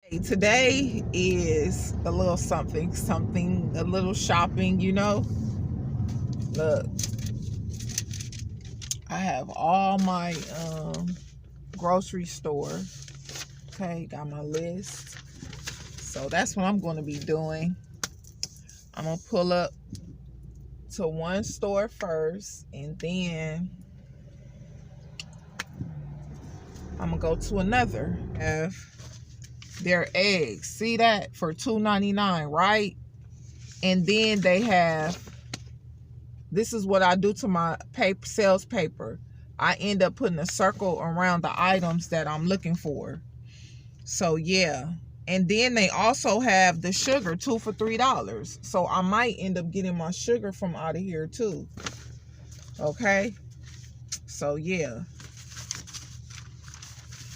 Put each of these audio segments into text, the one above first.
Today is a little something, a little shopping, Look, I have all my grocery store. Okay, got my list. So that's what I'm going to be doing. I'm going to pull up to one store first, and then I'm going to go to another. Have their eggs. See that? For $2.99, right? And then they have, this is what I do to my sales paper. I end up putting a circle around the items that I'm looking for. So yeah. And then they also have the sugar, 2 for $3. So I might end up getting my sugar from out of here too. Okay. So yeah.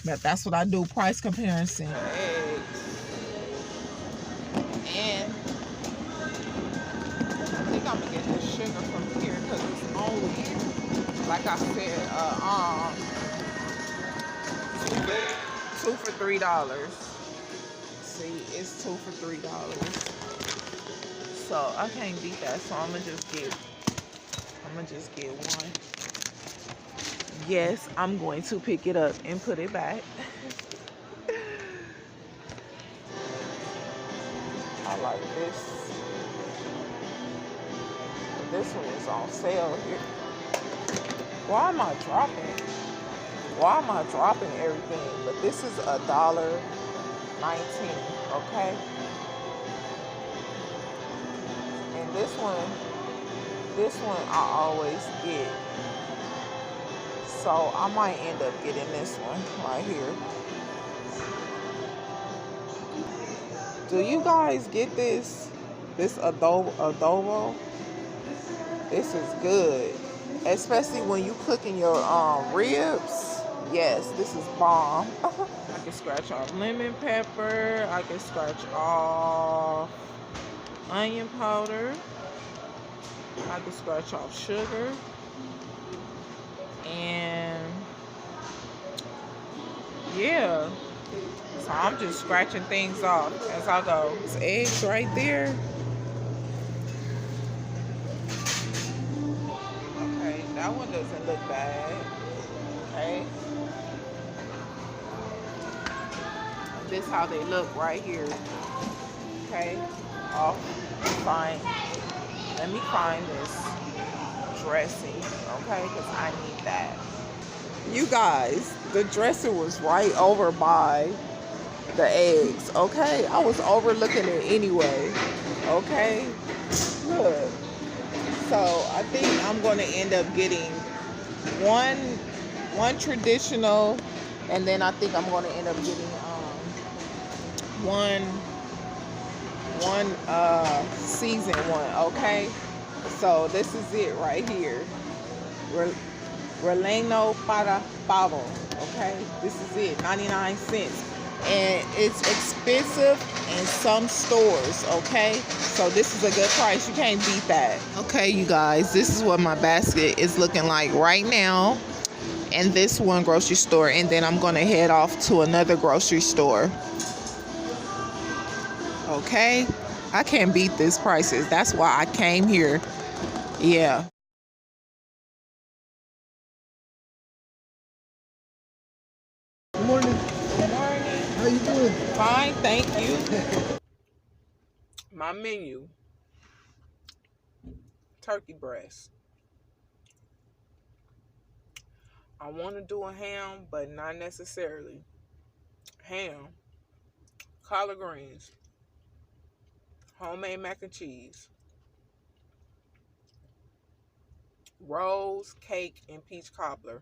But that's what I do, price comparison. And I think I'm gonna get the sugar from here because it's only, like I said, 2 for $3. See, it's 2 for $3. So I can't beat that. So I'm gonna just get one. Yes, I'm going to pick it up and put it back. I like this. This one is on sale here. Why am I dropping everything? But this is $1.19, okay? And this one I always get. So I might end up getting this one right here. Do you guys get this? This adobo? This is good. Especially when you cooking your ribs. Yes, this is bomb. I can scratch off lemon pepper. I can scratch off onion powder. I can scratch off sugar. And yeah. So I'm just scratching things off as I go. There's eggs right there. Okay, that one doesn't look bad. Okay. This is how they look right here. Okay. Oh, fine. Let me find this dressing, okay? Because I need that. You guys, the dressing was right over by the eggs, okay? I was overlooking it anyway, okay? Look. So I think I'm going to end up getting one traditional, and then I think I'm going to end up getting one seasoned one, okay? So this is it right here. Relleno para pavo, okay? This is it, 99 cents. And it's expensive in some stores, okay? So this is a good price. You can't beat that. Okay, you guys, this is what my basket is looking like right now in this one grocery store. And then I'm going to head off to another grocery store. Okay? I can't beat these prices. That's why I came here. Yeah. Good morning. Good morning. How you doing? Fine, thank you. My menu. Turkey breast. I want to do a ham, but not necessarily. Ham. Collard greens. Homemade mac and cheese. Rolls, cake, and peach cobbler.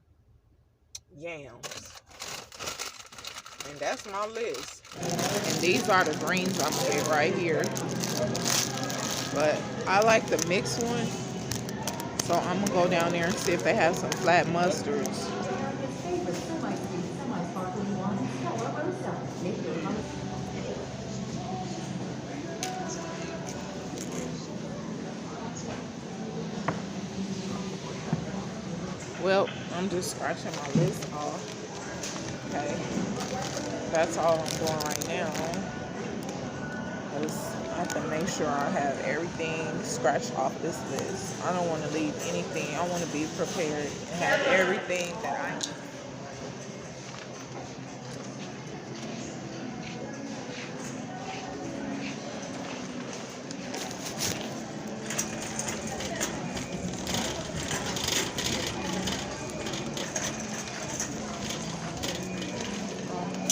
Yams. And that's my list. And these are the greens I'm gonna get right here. But I like the mixed one. So I'm gonna go down there and see if they have some flat mustards. Well, I'm just scratching my list off. Okay. That's all I'm doing right now. have to make sure I have everything scratched off this list. I don't want to leave anything. I want to be prepared and have everything that I need.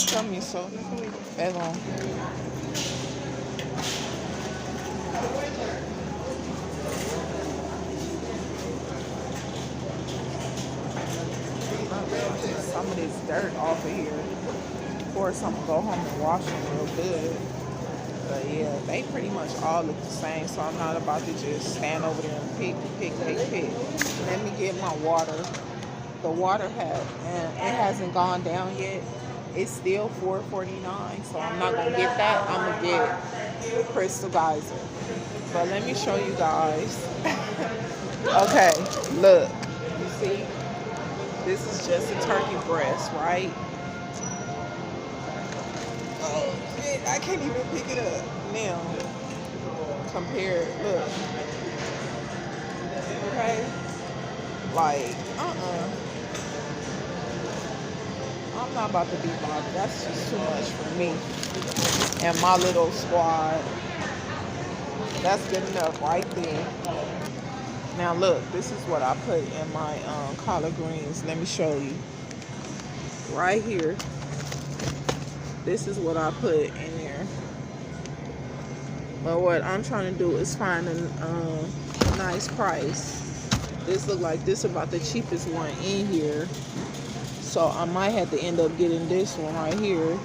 Tell me so. That's on. Some of this dirt off of here. Of course, I'm gonna go home and wash them real good. But yeah, they pretty much all look the same, so I'm not about to just stand over there and pick. Let me get my water. The water it hasn't gone down yet. It's still $4.49, so I'm not gonna get that. I'm gonna get Crystal Geyser. But let me show you guys. Okay, look. You see? This is just a turkey breast, right? Oh shit, I can't even pick it up now. Compare, look. Okay? Like, I'm not about to be bothered. That's just too much for me and my little squad. That's good enough right there. Now look, this is what I put in my collard greens. Let me show you. Right here. This is what I put in there. But what I'm trying to do is find a nice price. This look like this is about the cheapest one in here. So I might have to end up getting this one right here.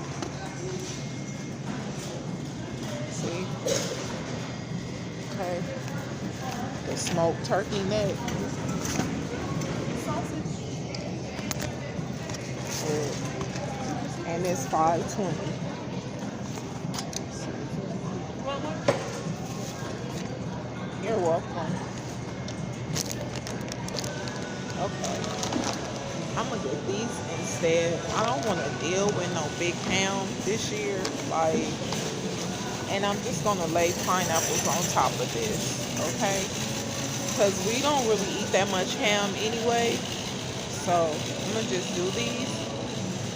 See? Okay. The smoked turkey neck. And it's $5.20. You're welcome. Okay. I'm gonna get these instead. I don't want to deal with no big ham this year. Like, and I'm just gonna lay pineapples on top of this, okay? Because we don't really eat that much ham anyway. So I'm gonna just do these.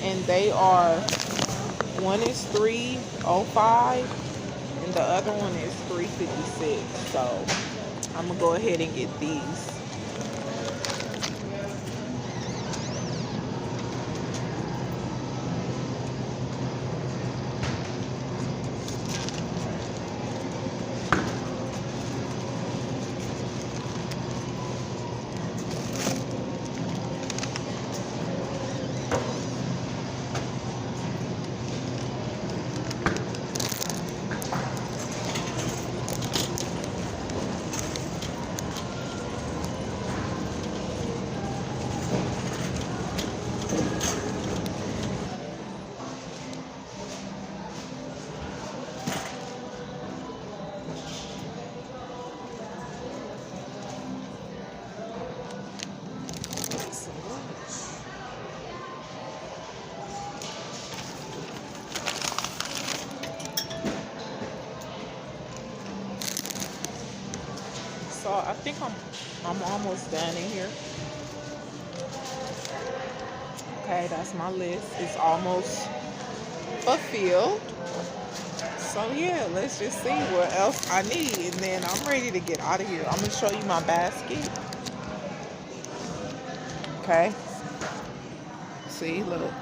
And they are, one is $3.05 and the other one is $3.56. So I'm gonna go ahead and get these. So I think I'm almost done in here. Okay, that's my list. It's almost fulfilled. So yeah, let's just see what else I need, and then I'm ready to get out of here. I'm gonna show you my basket. Okay. See, look.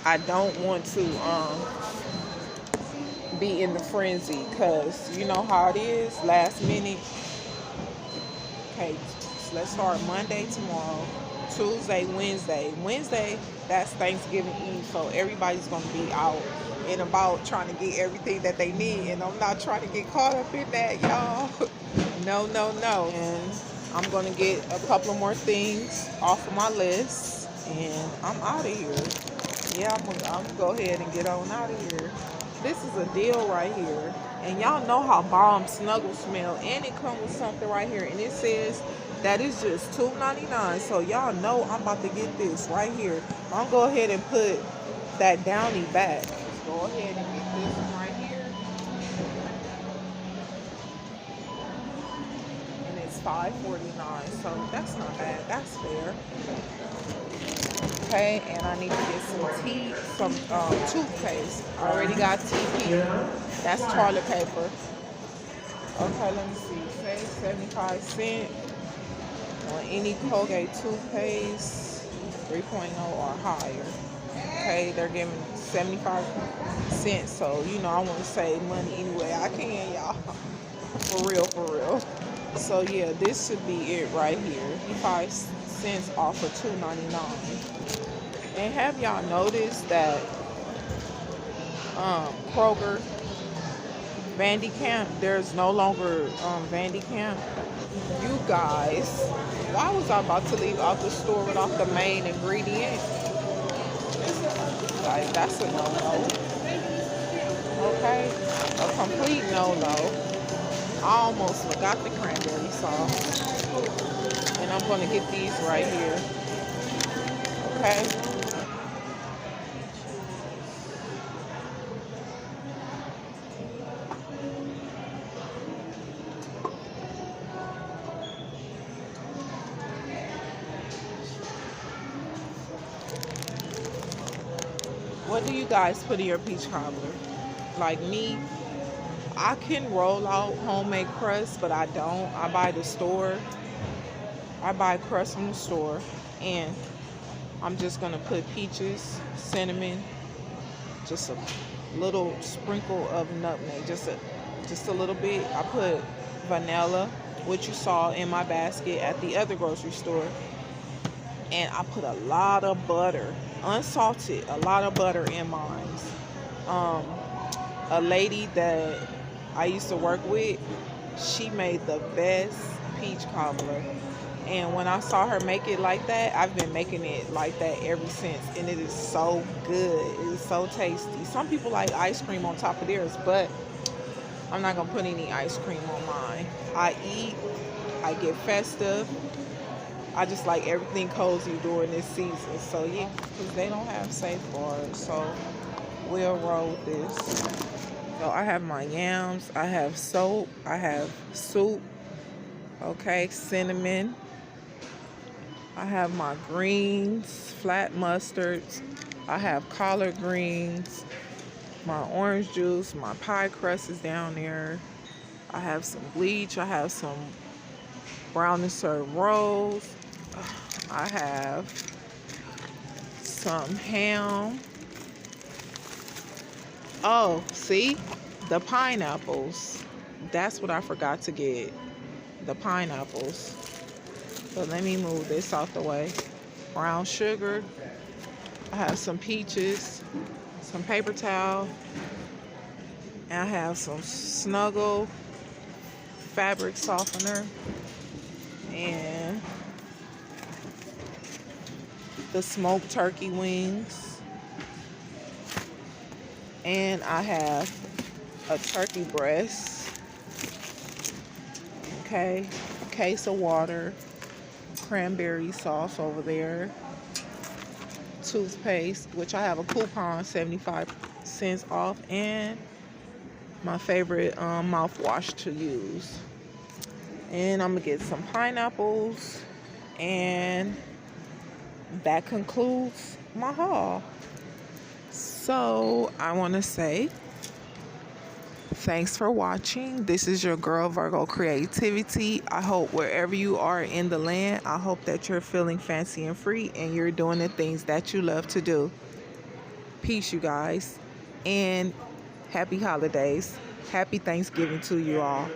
I don't want to be in the frenzy, because you know how it is, last minute. Okay, so let's start Monday, tomorrow, Tuesday, Wednesday, that's Thanksgiving Eve, so everybody's gonna be out and about trying to get everything that they need, and I'm not trying to get caught up in that, y'all. No. And I'm gonna get a couple more things off of my list, and I'm out of here. Yeah, I'm gonna go ahead and get on out of here. This is a deal right here. And y'all know how bomb Snuggle smell. And it comes with something right here. And it says that it's just $2.99. So y'all know I'm about to get this right here. I'm going to go ahead and put that Downy back. go ahead and get this one right here. And it's $5.49, so that's not bad. That's fair. Okay, and I need to get some toothpaste. I already got TP. That's toilet paper. Okay, let me see. Say 75 cents on any Colgate toothpaste, 3.0 or higher. Okay, they're giving 75 cents, so you know I want to save money anyway. I can, y'all. For real. So yeah, this should be it right here. 55 cents off of $2.99. And have y'all noticed that Kroger Vandy-Camp, there's no longer Vandy-Camp? You guys, why was I about to leave out the store without the main ingredient? Like, that's a no-no. Okay? A complete no-no. I almost forgot the cranberry sauce. And I'm going to get these right here. Okay? What do you guys put in your peach cobbler? Like me, I can roll out homemade crust, but I don't. I buy the store. I buy crust from the store, and I'm just gonna put peaches, cinnamon, just a little sprinkle of nutmeg, just a little bit. I put vanilla, which you saw in my basket at the other grocery store, and I put a lot of butter, unsalted, a lot of butter in mine. A lady that I used to work with, she made the best peach cobbler. And when I saw her make it like that, I've been making it like that ever since. And it is so good. It is so tasty. Some people like ice cream on top of theirs, but I'm not going to put any ice cream on mine. I eat, I get festive. I just like everything cozy during this season. So yeah, because they don't have safeguards. So we'll roll with this. So I have my yams, I have soap, I have soup, okay, cinnamon. I have my greens, flat mustards. I have collard greens, my orange juice, my pie crust is down there. I have some bleach, I have some brown and served rolls. I have some ham. Oh, see? The pineapples. That's what I forgot to get. The pineapples. So let me move this out the way. Brown sugar. I have some peaches. Some paper towel. And I have some Snuggle fabric softener. And the smoked turkey wings. And I have a turkey breast, okay, a case of water, cranberry sauce over there, toothpaste, which I have a coupon, 75 cents off, and my favorite mouthwash to use. And I'm gonna get some pineapples, and that concludes my haul. So I want to say thanks for watching. This is your girl Virgo Creativity. I hope wherever you are in the land, I hope that you're feeling fancy and free and you're doing the things that you love to do. Peace, you guys, and happy holidays. Happy Thanksgiving to you all.